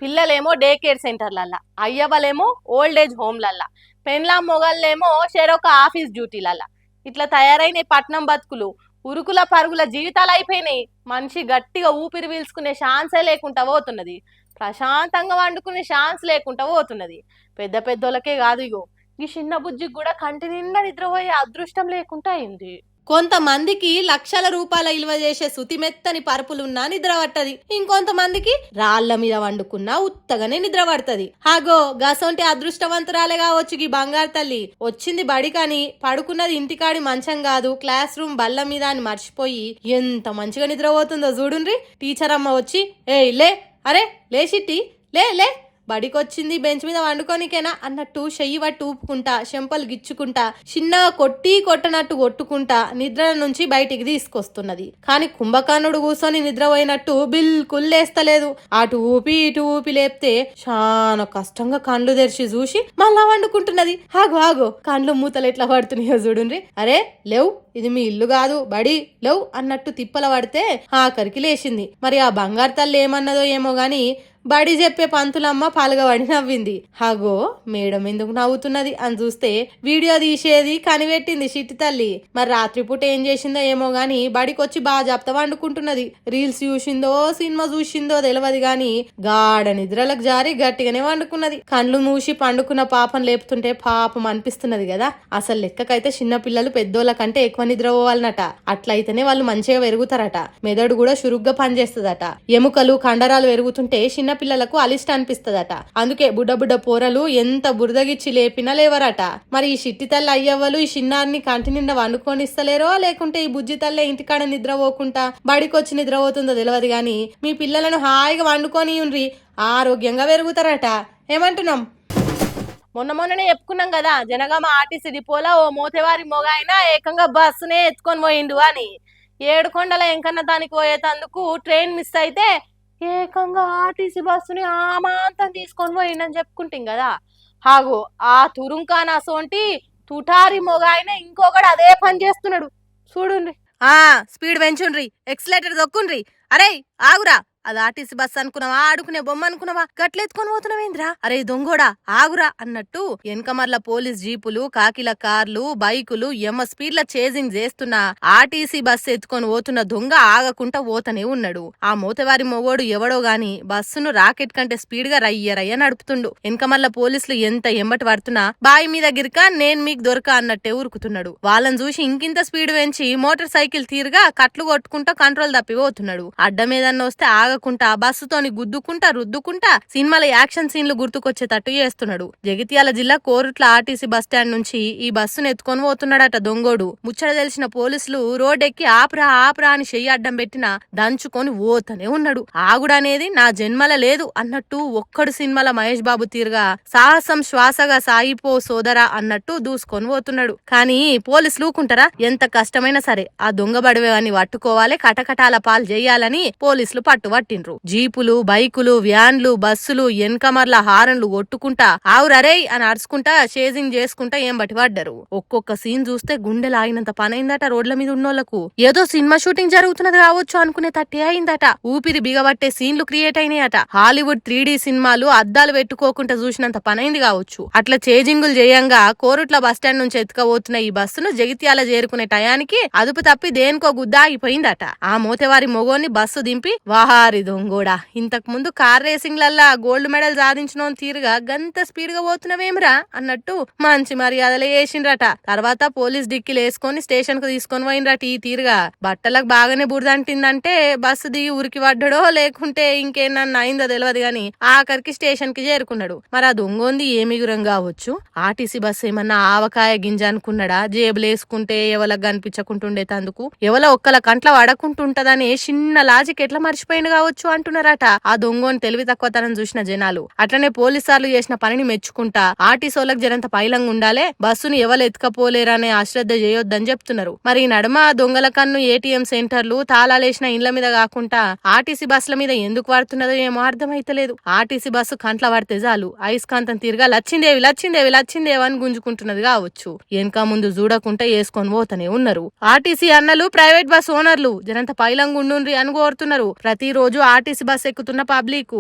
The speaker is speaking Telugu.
పిల్లలేమో డే కేర్ సెంటర్లల్లా, అయ్యవలేమో ఓల్డ్ ఏజ్ హోమ్లల్లా, పెన్లాం మొగళ్ళేమో షెరొక ఆఫీస్ డ్యూటీలల్లా. ఇట్లా తయారైన పట్నం బతుకులు ఉరుకుల పరుగుల జీవితాలు అయిపోయినాయి. మనిషి గట్టిగా ఊపిరి పీల్చుకునే ఛాన్సే లేకుండా పోతున్నది. ప్రశాంతంగా వండుకునే ఛాన్స్ లేకుండా పోతున్నది. పెద్ద పెద్దోళ్ళకే కాదు, ఇగో ఈ చిన్న బుజ్జికి కూడా కంటి నిండా నిద్రపోయే అదృష్టం లేకుండా అయింది. కొంతమందికి లక్షల రూపాయల ఇలువ చేసే సుతిమెత్తని పరుపులున్నా నిద్ర పట్టది. ఇంకొంతమందికి రాళ్ల మీద వండుకున్నా ఉత్తగానే నిద్ర పడుతుంది. హాగో గసొంటి అదృష్టవంతురాలే కావచ్చు ఈ బంగారు తల్లి. వచ్చింది బడి కాని పడుకున్నది ఇంటికాడి మంచం కాదు, క్లాస్ రూమ్ బల్ల మీద అని మర్చిపోయి ఎంత మంచిగా నిద్రపోతుందో చూడుండ్రి. టీచర్ అమ్మ వచ్చి ఏయ్ లే, అరే లేచిట్టి లే లే, బడికొచ్చింది బెంచ్ మీద వండుకోనికేనా అన్నట్టు చెయ్యి పట్టి ఊపుకుంటా, చెంపలు గిచ్చుకుంటా, చిన్నగా కొట్టనట్టు కొట్టుకుంటా నిద్ర నుంచి బయటికి తీసుకొస్తున్నది. కాని కుంభకర్ణుడు కూర్చొని నిద్రపోయినట్టు బిల్కుల్ లేస్తలేదు. అటు ఊపి ఇటు ఊపి లేపితే చాలా కష్టంగా కండ్లు తెరిచి చూసి మళ్ళా వండుకుంటున్నది. ఆగో కండ్లు మూతలు ఎట్లా పడుతున్నాయో చూడుండ్రి. అరే లేవు, ఇది మీ ఇల్లు కాదు బడి, లేవు అన్నట్టు తిప్పల పడితే ఆఖరికి లేచింది. మరి ఆ బంగారు తల్లి ఏమన్నదో ఏమో గాని బడి చెప్పే పంతులమ్మ పాల్గబడి నవ్వింది. హాగో మేడం ఎందుకు నవ్వుతున్నది అని చూస్తే వీడియో తీసేది కనిపెట్టింది చిట్టి తల్లి. మరి రాత్రిపూట ఏం చేసిందో ఏమో గాని బడికొచ్చి బాగా జాప్తా వండుకుంటున్నది. రీల్స్ చూసిందో సినిమా చూసిందో తెలియదు గాని గాఢ నిద్రలకు జారి గట్టిగానే వండుకున్నది. కండ్లు మూసి పండుకున్న పాపం లేపుతుంటే పాపం అనిపిస్తున్నది కదా. అసలు లెక్కకైతే చిన్న పిల్లలు పెద్దోళ్ళ కంటే ఎక్కువ నిద్రపోవాలన్నట. అట్లయితేనే వాళ్ళు మంచిగా పెరుగుతారట, మెదడు కూడా చురుగ్గా పనిచేస్తుందట. ఎముకలు కండరాలు పెరుగుతుంటే చిన్న పిల్లలకు అలిష్ట అనిపిస్తదట. అందుకే బుడ్డ పోరలు ఎంత బురదగిచ్చి లేపినా లేవరట. మరి ఈ చిట్టి తల్లి అయ్యవ్వలు ఈ చిన్నారిని కంటి నిండా వండుకొనిస్తలేరో, లేకుంటే ఈ బుజ్జి తల్లే ఇంటికాడ నిద్రపోకుండా బడికొచ్చి నిద్రపోతుందో తెలియదు గాని మీ పిల్లలను హాయిగా వండుకొని ఉండ్రి, ఆరోగ్యంగా పెరుగుతారట. ఏమంటున్నాం? మొన్ననే చెప్పుకున్నాం కదా, జనగామ ఆర్టీసీ డిపోలో ఓ మోతేవారి మొగాయన ఏకంగా బస్సునే ఎత్తుకొని పోయిండు అని. ఏడుకొండల ఎంకన్న దానికి పోయేటందుకు ట్రైన్ మిస్ అయితే ఏకంగా ఆర్టీసీ బస్సుని ఆమాంతం తీసుకొని పోయిండని చెప్పుకుంటాం కదా. హాగో ఆ తురుంకాన సోంటి తుటారి మొగాయన ఇంకొకడు అదే పని చేస్తున్నాడు చూడుండ్రి. Speed పెంచుండ్రి, accelerator దొక్కుండ్రి. అరే ఆగురా, అది ఆర్టీసీ బస్ అనుకున్నావా, ఆడుకునే బొమ్మ అనుకున్నావా, గట్లెత్తుకొని పోతున్నావేంద్రా, అరే దొంగోడా ఆగురా అన్నట్టు వెనకమర్ల పోలీస్ జీపులు, కాకిల కార్లు, బైకులు ఎమ్మ స్పీడ్ల చేజింగ్ చేస్తున్నా ఆర్టీసీ బస్ ఎత్తుకొని పోతున్న దొంగ ఆగకుండా పోతనే ఉన్నాడు. ఆ మోతవారి మొగోడు ఎవడో గాని బస్సును రాకెట్ కంటే స్పీడ్ గా రయ్య నడుపుతుండు. వెనకమర్ల పోలీసులు ఎంత ఎమ్మటి పడుతున్నా బాయి మీద గిరిక నేను మీకు దొరక అన్నట్టే ఉరుకుతున్నాడు. వాళ్ళని చూసి ఇంకింత స్పీడ్ పెంచి మోటార్ సైకిల్ తీరుగా కట్లు కొట్టుకుంటా కంట్రోల్ తప్పి పోతున్నాడు. అడ్డమేదన్న వస్తే ఆగకుండా బస్సుతోని గుద్దుకుంటా రుద్దుకుంటా సినిమాల యాక్షన్ సీన్లు గుర్తుకొచ్చేటట్టు చేస్తున్నాడు. జగిత్యాల జిల్లా కోరుట్ల ఆర్టీసీ బస్టాండ్ నుంచి ఈ బస్సును ఎత్తుకొని పోతున్నాడట దొంగోడు. ముచ్చట తెలిసిన పోలీసులు రోడ్డెక్కి ఆపురా అని చెయ్యి అడ్డం పెట్టినా దంచుకొని పోతనే ఉన్నాడు. ఆగుడనేది నా జన్మల లేదు అన్నట్టు ఒక్కడు సినిమాల మహేష్ బాబు తీరుగా సాహసం శ్వాసగా సాగిపో సోదరా అన్నట్టు దూసుకొని పోతున్నాడు. కానీ పోలీసులు ఊకుంటారా? ఎంత కష్టమైనా సరే ఆ దొంగ బడివేవాన్ని పట్టుకోవాలి, కటకటాల పాలు చేయాలని పోలీసులు పట్టిండ్రు. జీపులు, బైకులు, వ్యాన్లు, బస్సులు ఎన్కమర్ల హారన్లు కొట్టుకుంటా ఆవురరే అని అరుచుకుంటా చేజింగ్ చేసుకుంటా ఏం బట్టి పడ్డారు. ఒక్కొక్క సీన్ చూస్తే గుండెలు ఆగినంత పనైందట రోడ్ల మీద ఉన్నోళ్లకు. ఏదో సినిమా షూటింగ్ జరుగుతున్నది కావచ్చు అనుకునే తట్టే అయిందట. ఊపిరి బిగబట్టే సీన్లు క్రియేట్ అయినాయట. హాలీవుడ్ 3D సినిమాలు అద్దాలు పెట్టుకోకుండా చూసినంత పనైంది కావచ్చు. అట్లా చేజింగులు చేయంగా కోరుట్ల బస్టాండ్ నుంచి ఎత్తుకపోతున్న ఈ బస్సును జగిత్యాల చేరుకునే టయానికి అదుపు తప్పి దేనికో గుద్ద ఆగిపోయిందట. ఆ మోతేవారి మొగోని బస్సు దింపి వాహారి దొంగోడా, ఇంతకు ముందు కార్ రేసింగ్లల్లా గోల్డ్ మెడల్ సాధించిన తీరుగా గంత స్పీడ్ గా పోతున్నావేమిరా అన్నట్టు మంచి మర్యాదలే వేసిండ్రట. తర్వాత పోలీస్ డిక్కీలు వేసుకొని స్టేషన్ కు తీసుకొని పోయినరట. ఈ తీరుగా బట్టలకు బాగానే బురదంటిందంటే బస్సు దిగి ఉరికి పడ్డాడో లేకుంటే ఇంకేనన్నా అయిందో తెలియదు గాని ఆఖరికి స్టేషన్ కి చేరుకున్నాడు. మరి ఆ దొంగోంది ఏమిగురం కావచ్చు. ఆర్టీసీ బస్సు ఏమన్నా ఆవకాయ గింజ అనుకున్నాడా? జేబులు వేసుకుంటే ఎవలకు కనిపించకుంటుండే తందుకు ఎవల ఒక్కల కంట్ల వడకుంటుంటదని చిన్న లాజిక్ ఎట్లా మర్చిపోయింది కావచ్చు అంటున్నారట. ఆ దొంగోని తెలివి తక్కువతనం చూసిన జనాలు. అట్లనే పోలీసార్లు చేసిన పనిని మెచ్చుకుంటా ఆర్టీసోలకు జరంత పైలంగా ఉండాలే, బస్సును ఎవరు ఎత్తుకపోలేరనే అశ్రద్ధ చేయొద్దని చెప్తున్నారు. మరి నడుమ దొంగల కన్ను ఏటీఎం సెంటర్లు తాళాలేసిన ఇండ్ల మీద కాకుండా ఆర్టీసీ బస్సుల మీద ఎందుకు పడుతున్నదో ఏమో అర్థమైతలేదు. ఆర్టీసీ బస్సు కంట్ల పడితే చాలు అయస్కాంతం తీరుగా లచ్చిందేవి అని గుంజుకుంటున్నది కావచ్చు. వెనక ముందు చూడకుండా వేసుకొని పోతనే ఉన్నారు. ఆర్టీసీ అన్నలు ప్రైవేట్ బస్ ఓనర్లు జరంత పైలంగా ఉండుండ్రి అని కోరుతున్నారు ప్రతిరోజు ఆర్టీసీ బస్ ఎక్కుతున్న పబ్లిక్.